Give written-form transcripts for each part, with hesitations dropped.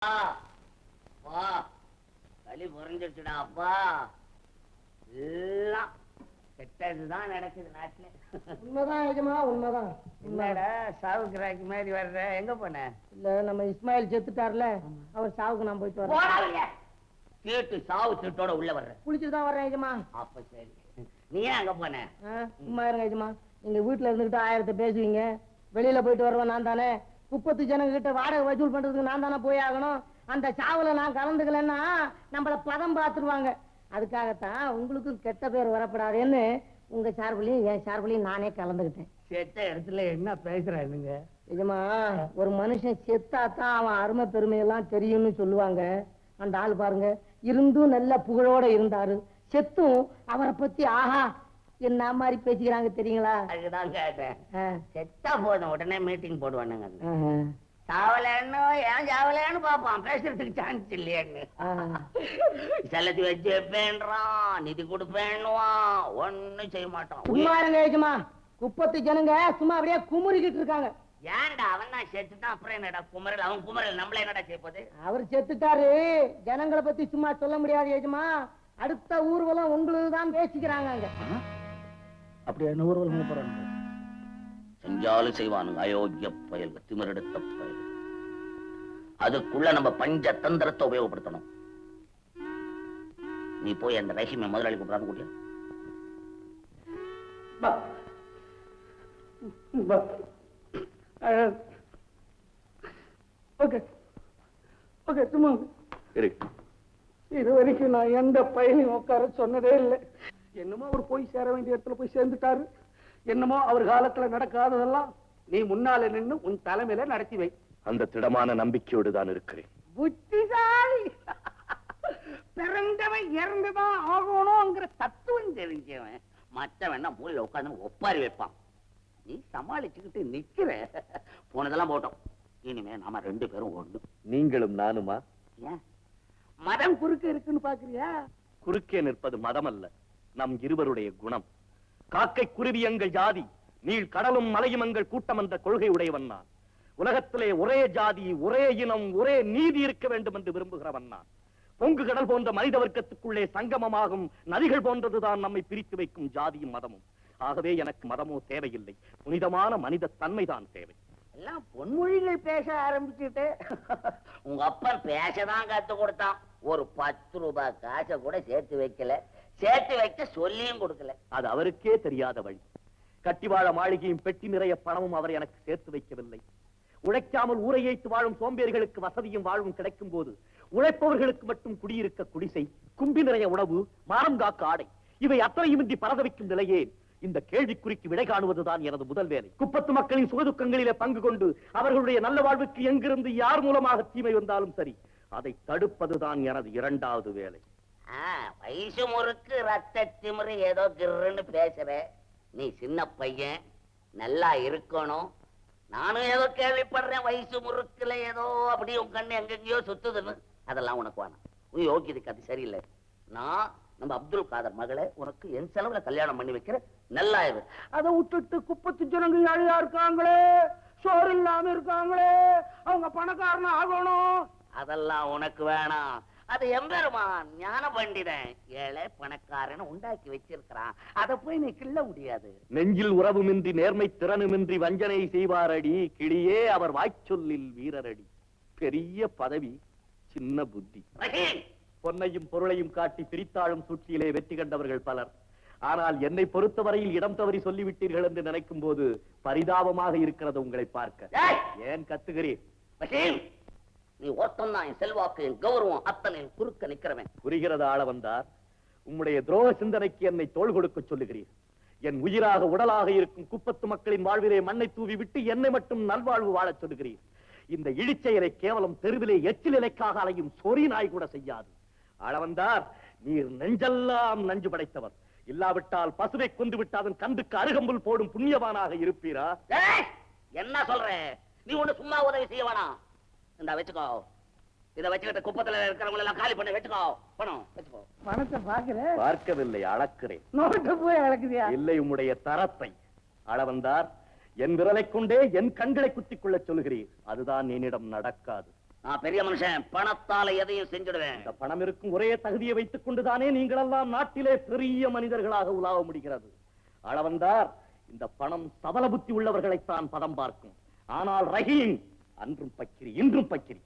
வா களி புரிஞ்சிருச்சுடா அப்பா. எல்லாம் கெட்டதுதான் நடக்குது நாட்டுல. உண்மைதான் எஜமா, உண்மைதான். என்னடா சாவுக்கு ராக்கி மாதிரி வர்ற? எங்க போன? இல்ல, நம்ம இஸ்மாயில் செத்துட்டார்ல, அவர் சாவுக்கு நான் போயிட்டு வரேன். கேட்டு சாவு திட்டோட உள்ள வர்ற? குளிச்சுட்டு தான் வர்றேன் எஜமா. அப்ப சரி. நீ ஏன் அங்க போன? சும்மா இருங்க எஜமா. நீங்க வீட்டுல இருந்துகிட்டு 1000 பேசுவீங்க, வெளியில போயிட்டு வருவேன் நான் தானே. குப்பத்து ஜனங்க கிட்ட வாடகை வசூல் பண்றதுக்கு நான் தானே போய் ஆகணும். அந்த சாவுல நான் கலந்துக்கலன்னா நம்மள பதம் பார்த்துருவாங்க. அதுக்காகத்தான் உங்களுக்கும் கெட்ட பேர் வரப்படாதுன்னு உங்க சார்பிலையும் என் சார்பிலையும் நானே கலந்துக்கிட்டேன். செத்த இடத்துல என்ன பேசுறானுங்க? நிஜமா, ஒரு மனுஷன் செத்தாத்தான் அவன் அருமை பெருமையெல்லாம் தெரியும்னு சொல்லுவாங்க. அந்த ஆள் பாருங்க, இருந்தும் நல்ல புகழோட இருந்தாரு, செத்தும் அவரை பத்தி ஆஹா என்ன மாதிரி பேசிக்கிறாங்க தெரியுங்களா? அதுதான் கேட்டேன். செத்தா போதும் உடனே மீட்டிங் போடுவானுங்க. சாவலன்னு ஏன் சாவலன்னு பாப்பான், பேசுறதுக்கு சான்ஸ் இல்லையான்னு. செலத்தி வச்சு வைப்பேன்றான், நிதி கொடுப்பேன்னுவான், ஒன்னும் செய்ய மாட்டான். சும்மா இருங்க ஏஜமா, குப்பத்து ஜனங்க சும்மா அப்படியே குமுறிக்கிட்டு இருக்காங்க. ஏன்டா அவன் தான் செத்துட்டான், அப்புறம் என்னடா குமரல்? அவன் குமரல் நம்மள என்னடா செய்ய? அவர் செத்துட்டாரு, ஜனங்களை பத்தி சும்மா சொல்ல முடியாது ஏஜமா. அடுத்த ஊர்வலம் உங்களுக்கு தான் பேசிக்கிறாங்க அங்க. அப்படி என்ன ஊர்வலம் போறாங்க? செஞ்சாலும் செய்வானுங்க அயோக்கிய பயல், திமிரெடுத்த பயல். அதுக்குள்ள நம்ம பஞ்சதந்திரத்தை உபயோகப்படுத்தணும். நீ போய் அந்த ரஹீமை முதலாளி கூப்பிடாம கூட்டியா? சும்மா இது வரைக்கும் நான் எந்த பையனையும் உட்கார சொன்னதே இல்லை. என்னமோ அவர் போய் சேர வேண்டிய இடத்துல போய் சேர்ந்துட்டாரு. என்னமோ அவர் காலத்துல நடக்காததெல்லாம் நீ முன்னால நின்று உன் தலைமையில நடத்தி வை. அந்த திடமான நம்பிக்கையோடு தான் இருக்கிறேன். புத்திசாலி. பிறந்தவன் இறந்துதான் ஆகணும்ங்கிற தத்துவம் தெரிஞ்சவன் மற்றவன் மூலையில உட்காந்து ஒப்பாரி வைப்பான். நீ சமாளிச்சுக்கிட்டு நிக்கிற. போனதெல்லாம் போட்டோம், இனிமே நாம 2 பேரும் ஒண்ணு. நீங்களும் நானுமா? ஏன் மதம் குறுக்க இருக்குன்னு பாக்குறியா? குறுக்கே நிற்பது மதம் அல்ல, நம் இருவருடைய குணம். காக்கை குருவி எங்கள் ஜாதி, நீள் கடலும் மலையும் எங்கள் கூட்டம் என்ற கொள்கை உடையவன் நான். உலகத்திலே ஒரே ஜாதி, ஒரே இனம், ஒரே நீதி இருக்க வேண்டும் என்று விரும்புகிறவன் நான். பொங்கு கடல் போன்ற மனித வர்க்கத்துக்குள்ளே சங்கமமாகும் நதிகள் போன்றதுதான் நம்மை பிரித்து வைக்கும் ஜாதியும் மதமும். ஆகவே எனக்கு மதமோ தேவையில்லை, புனிதமான மனித தன்மைதான் தேவை. எல்லாம் பொன்மொழிகள் பேச ஆரம்பிச்சுட்டு உங்க அப்பா பேசதான் கத்து கொடுத்தான். ஒரு 10 ரூபாய் காசை கூட சேர்த்து வைக்கல, சேர்த்து வைக்க சொல்லியும் கொடுக்கல. அது அவருக்கே தெரியாத வழி. கட்டிவாழ மாளிகையும் பெட்டி நிறைய பணமும் அவர் எனக்கு சேர்த்து வைக்கவில்லை. உழைக்காமல் ஊரை ஏய்த்து வாழும் சோம்பேறிகளுக்கு வசதியும் வாழ்வும் கிடைக்கும் போது உழைப்பவர்களுக்கு மட்டும் குடியிருக்க குடிசை, கும்பி நிறைய உணவு, மானம் காக்க ஆடை, இவை அத்தனையுமின்றி பரத வைக்கும் நிலையே. இந்த கேள்விக்குறிக்கு விடை காணுவதுதான் எனது முதல் வேலை. குப்பத்து மக்களின் சுகதுக்கங்களிலே பங்கு கொண்டு அவர்களுடைய நல்ல வாழ்வுக்கு எங்கிருந்து யார் மூலமாக தீமை வந்தாலும் சரி, அதை தடுப்பதுதான் எனது 2வது வேலை. வயசு முறுக்கு ரத்த திமிரு ஏதோ கிருன்னு பேசுற. நீ சின்ன பையன், நல்லா இருக்கணும். நானும் ஏதோ கேள்விப்படுறேன், வயசு முறுக்குல ஏதோ அப்படி உன் கண்ணு எங்கெங்கயோ சுத்துதுன்னு. அதெல்லாம் உனக்கு வேணாம், உன் யோகியதுக்கு அது சரியில்லை. நான் நம்ம அப்துல் காதர் மகளை உனக்கு என் செலவுல கல்யாணம் பண்ணி வைக்கிற, நல்லா இரு. அதை விட்டுட்டு குப்பத்து ஜனங்க அழியா இருக்காங்களே, சோறு இல்லாம இருக்காங்களே, அவங்க பணக்காரன ஆகணும், அதெல்லாம் உனக்கு வேணாம். அது எம்பெருமான் ஞான பண்டிதன் ஏழை பணக்காரன் உண்டாக்கி வச்சிருக்கிறான், அதை போய் நீ கிள்ள முடியாது. நெஞ்சில் உறவுமின்றி நேர்மை திறனுமின்றி வஞ்சனை செய்வாரடி, கிளியே அவர் வாய்ச்சொல்லில் வீரரடி. பெரிய பதவி, சின்ன புத்தி. பொன்னையும் பொருளையும் காட்டி பிரித்தாளும் சூழ்ச்சியிலே வெற்றி கண்டவர்கள் பலர். ஆனால் என்னை பொறுத்தவரையில் இடம் தவறி சொல்லிவிட்டீர்கள் என்று நினைக்கும் போது பரிதாபமாக இருக்கிறது உங்களை பார்க்க. ஏன் கத்துகிறீர்? நீ ஒருத்தன் தான் என் செல்வாக்கு, என் கௌரவம் அத்தனை குறுக்க நிக்கிறவன். புரிகிறது ஆள வந்தார். உம்முடைய துரோக சிந்தனைக்கு என்னை தோள் கொடுக்க சொல்லுகிறீர். என் உயிராக உடலாக இருக்கும் குப்பத்து மக்களின் வாழ்விலே மண்ணை தூவி விட்டு என்னை மட்டும் நல்வாழ்வு வாழச் சொல்லுகிறீர். இந்த இழிச்செயலை கேவலம் தெருவிலே எச்சில் இலைக்காக அலையும் சொறி நாய் கூட செய்யாது. ஆள வந்தார், நீர் நெஞ்செல்லாம் நஞ்சு படைத்தவர். இல்லாவிட்டால் பசுவை கொண்டு விட்டு அதன் கண்டுக்கு அருகம்புல் போடும் புண்ணியவானாக இருப்பீரா? என்ன சொல்ற? நீ ஒண்ணு சும்மா உதவி செய்ய வேணாம். இந்த வச்சுக்கோ, இதை வச்சுக்கிட்ட குப்பத்துல இருக்கிறவங்க எல்லாம் காலி பண்ணி வச்சுக்கோ. பணம் வச்சுக்கோ. பணத்தை பாக்குறேன், பார்க்கவில்லை, அளக்கிறேன். நோட்டு போய் அளக்குதியா? இல்லை, உம்முடைய தரத்தை. அள வந்தார், என் விரலை கொண்டே என் கண்களை குத்திக் கொள்ள சொல்கிறீர். அதுதான் என்னிடம் நடக்காது. நான் பெரிய மனுஷன், பணத்தால எதையும் செஞ்சிடுவேன். இந்த பணம் இருக்கும் ஒரே தகுதியை வைத்துக் கொண்டுதானே நீங்களெல்லாம் நாட்டிலே பெரிய மனிதர்களாக உலாவ முடிகிறது. அளவந்தார், இந்த பணம் சபல புத்தி உள்ளவர்களைத்தான் பதம் பார்க்கும். ஆனால் ரஹீம் அன்றும் பக்கிரி, இன்றும் பக்கிரி.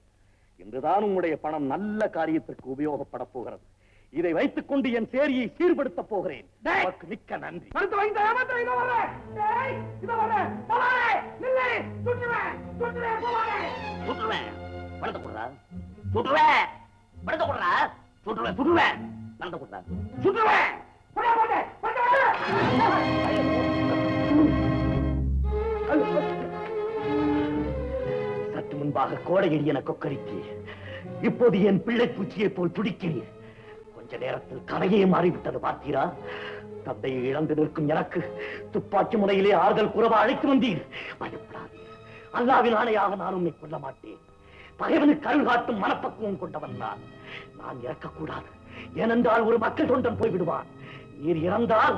இன்றுதான் உங்களுடைய பணம் நல்ல காரியத்திற்கு உபயோகப்பட போகிறது. இதை வைத்துக் கொண்டு என் சேரியை சீர்படுத்த போகிறேன். மிக்க நன்றி. பணத்தை கொடுறா, சுட்டுருவேன். பணத்தை கொடுறா, சுட்டுருவேன், சுட்டுருவேன். பணத்தை கொடுறா, சுட்டுருவேன். சற்று முன்பாக கோடையடி என கொக்கரித்து, இப்போது என் பிள்ளை பூச்சியை போல் துடிக்கிறீர். கொஞ்ச நேரத்தில் கதையே மாறிவிட்டது பார்த்தீரா? தந்தையை இழந்து நிற்கும் எனக்கு துப்பாக்கி முறையிலே ஆறுதல் கூறவா அழைத்து வந்தீர். பயப்படாதீர், அல்லாவின் ஆணையாக நான் உன்னை கொல்ல மாட்டேன். பகைவனுக்கு அருள் காட்டும் மனப்பக்குவம் கொண்டவன் நான் இறக்கக்கூடாது. ஏனென்றால் ஒரு மக்கள் தொண்டன் போய்விடுவான். நீர் இறந்தால்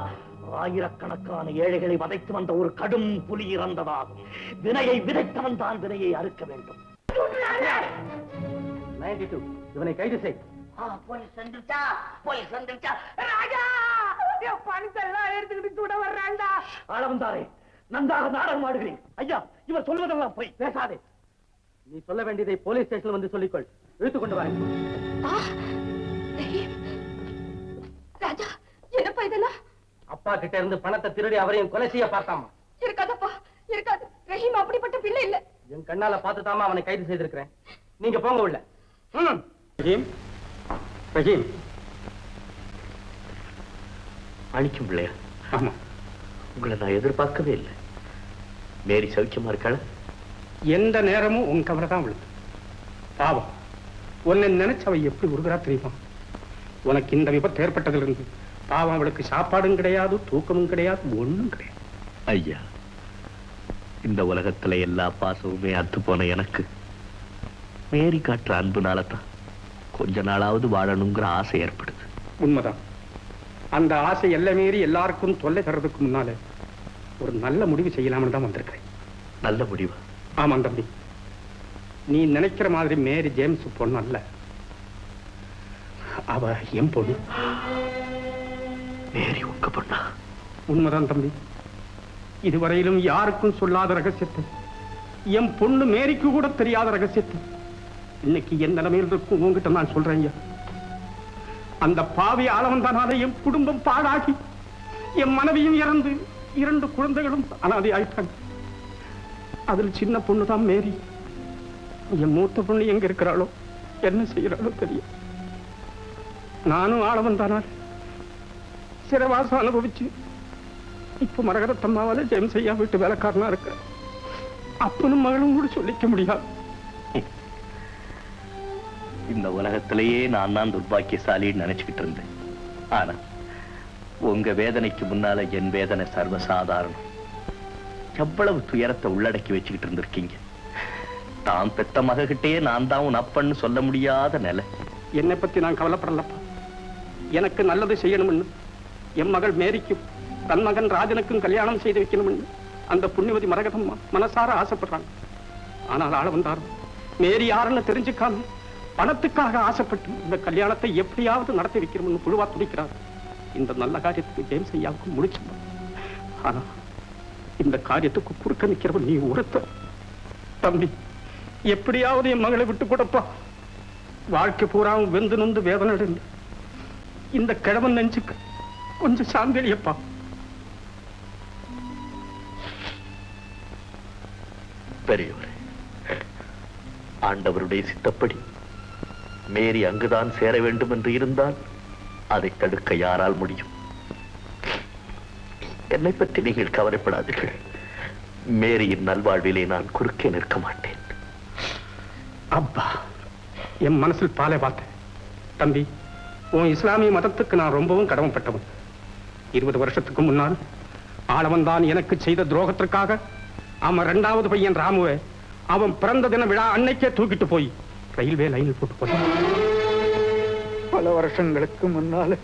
ஆயிரக்கணக்கான ஏழைகளை வதைத்து வந்த ஒரு கடும் புலி இறந்ததாகும். வினையை விதைத்தவன் தான் வினையை அறுக்க வேண்டும். இவனை கைது செய். போலீஸ் வந்துருச்சா, போலீஸ் வந்துருச்சா. ராஜா, பணத்தெல்லாம் எடுத்துக்கிட்டு கூட வர்றாண்டா. ஆளவந்தாரே, நன்றாக நாடகம் ஆடுகிறேன். ஐயா, இவர் சொல்வதெல்லாம் போய் பேசாதே. நீ சொல்ல வேண்டியதை போலீஸ் ஸ்டேஷன் வந்து சொல்லிக்கொள். இழுத்துக் கொண்டு வர. ராஜா, என்னப்பா இதெல்லாம்? அப்பா கிட்ட இருந்து பணத்தை திருடி அவரையும் கொலை செய்ய பார்த்தாமா? இருக்காதப்பா, இருக்காது. ரஹீம் அப்படிப்பட்ட பிள்ளை இல்ல. என் கண்ணால பார்த்துதாமா அவனை கைது செய்திருக்கிறேன். நீங்க போங்க உள்ள. ரஹீம், ரஹீம். அழிக்கும் பிள்ளையா? ஆமா. உங்களை நான் எதிர்பார்க்கவே இல்லை. மேரி சௌக்கியமா இருக்காள? எந்த நேரமும் உன் கவலை தான் விழுது. பாவம், உன்னை நினைச்சவ எப்படி உருகிறா தெரியுமா? உனக்கு இந்த விபத்து ஏற்பட்டதிலிருந்து பாவம் அவளுக்கு சாப்பாடும் கிடையாது, தூக்கமும் கிடையாது, ஒண்ணும் கிடையாது. ஐயா, இந்த உலகத்துல எல்லா பாசமுமே அத்து போன எனக்கு மேரி காட்டுற அன்புனாலதான் கொஞ்ச நாளாவது வாழணுங்கிற ஆசை ஏற்படுது. உண்மைதான். அந்த ஆசை எல்லாம் மீறி எல்லாருக்கும் தொல்லை தர்றதுக்கு முன்னால ஒரு நல்ல முடிவு செய்யலாம்னு தான் வந்திருக்கிறேன். நல்ல முடிவு? ஆமாம் தம்பி, நீ நினைக்கிற மாதிரி மேரி ஜேம்ஸ் பொண்ணு அல்ல. அவ என் பொண்ணு. மேரி உங்க பொண்ணா? உண்மைதான் தம்பி. இதுவரையிலும் யாருக்கும் சொல்லாத ரகசியத்தை, என் பொண்ணு மேரிக்கு கூட தெரியாத ரகசியத்தை இன்னைக்கு என் நிலைமையில் இருக்கும் உங்ககிட்ட நான் சொல்றேன். அந்த பாவி ஆளவந்தானால என் குடும்பம் பாழாகி என் மனைவியும் இறந்து 2 குழந்தைகளும் அனாதை ஆயிட்டாங்க. அதில் சின்ன பொண்ணுதான் மேரி. என் மூத்த பொண்ணு எங்க இருக்கிறாளோ, என்ன செய்யறாளோ தெரியும். நானும் ஆளவந்தானால் சிறைவாசம் அனுபவிச்சு இப்ப மரகரத்தம்மாவால ஜெயம் செய்யா வீட்டு வேலைக்காரனா இருக்க. அப்பனும் மகளும் கூட சொல்லிக்க முடியாது. இந்த உலகத்திலேயே நான் தான் துர்பாக்கியசாலின்னு நினைச்சுக்கிட்டு இருந்தேன். ஆனா உங்க வேதனைக்கு முன்னால என் வேதனை சர்வசாதாரணம். எவ்வளவு துயரத்தை உள்ளடக்கி வச்சுக்கிட்டு இருந்திருக்கீங்க. தான் பெத்த மககிட்டே நான் தான் உன் அப்பன்னு சொல்ல முடியாத நிலை. என்னை பத்தி நான் கவலைப்படலப்பா. எனக்கு நல்லது செய்யணும்னு என் மகள் மேரிக்கும் தன் மகன் ராஜனுக்கும் கல்யாணம் செய்து வைக்கணும்னு அந்த புண்ணியவதி மரகதம்மா மனசார ஆசைப்படுறாங்க. ஆனால் ஆள வந்தாரும் மேரி யாருன்னு தெரிஞ்சுக்காம பணத்துக்காக ஆசைப்பட்டு இந்த கல்யாணத்தை எப்படியாவது நடத்தி வைக்கணும்னு புழுவா துடிக்கிறார். இந்த நல்ல காரியத்துக்கு ஜெயம் செய்யாவுக்கு முடிச்சு. ஆனா இந்த காரியத்துக்கு குறுக்க நிக்கிறவன் நீ ஒருத்த. தம்பி, எப்படியாவது என் மகளை விட்டு கொடுப்பா. வாழ்க்கை பூராவும் வெந்து நொந்து வேதனை அடைந்து இந்த கிழவன் நெஞ்சுக்கு கொஞ்சம் சாந்தளியப்பா. பெரியவரே, ஆண்டவருடைய சித்தப்படி மேரி அங்குதான் சேர வேண்டும் என்று இருந்தால் அதை தடுக்க யாரால் முடியும்? என்னை பற்றி நீங்கள் கவலைப்படாதீர்கள். மேரியின் நல்வாழ்விலே நான் குறுக்கே நிற்க மாட்டேன். அப்பா, என் மனசில் பாலை பார்த்தேன். தம்பி, உன் இஸ்லாமிய மதத்துக்கு நான் ரொம்பவும் கடமைப்பட்டவன். 20 வருஷத்துக்கு முன்னால் ஆளவன் தான் எனக்கு செய்த துரோகத்திற்காக அவன் 2வது பையன் ராமுவை அவன் பிறந்த தின விழா அன்னைக்கே தூக்கிட்டு போய் ரயில்வே லைனில் போட்டு போய் பல வருஷங்களுக்கு முன்னால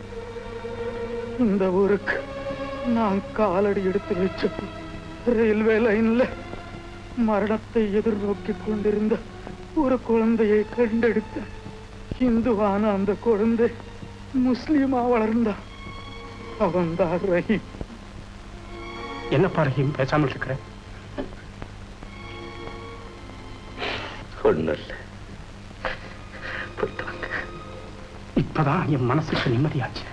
இந்த ஊருக்கு நான் காலடி எடுத்து வச்ச ரயில்வே லைன்ல மரணத்தை எதிர்நோக்கி கொண்டிருந்த ஒரு குழந்தையை கண்டெடுத்த இந்துவான அந்த குழந்தை முஸ்லீமா வளர்ந்தா. அவன்தான் ரஹீம். என்னப்பா ரஹீம் பேசாமல் இருக்கிற? ஒண்ணும் இல்லை. போயிட்டு வாங்க. இப்பதான் என் மனசுக்கு நிம்மதியாச்சு.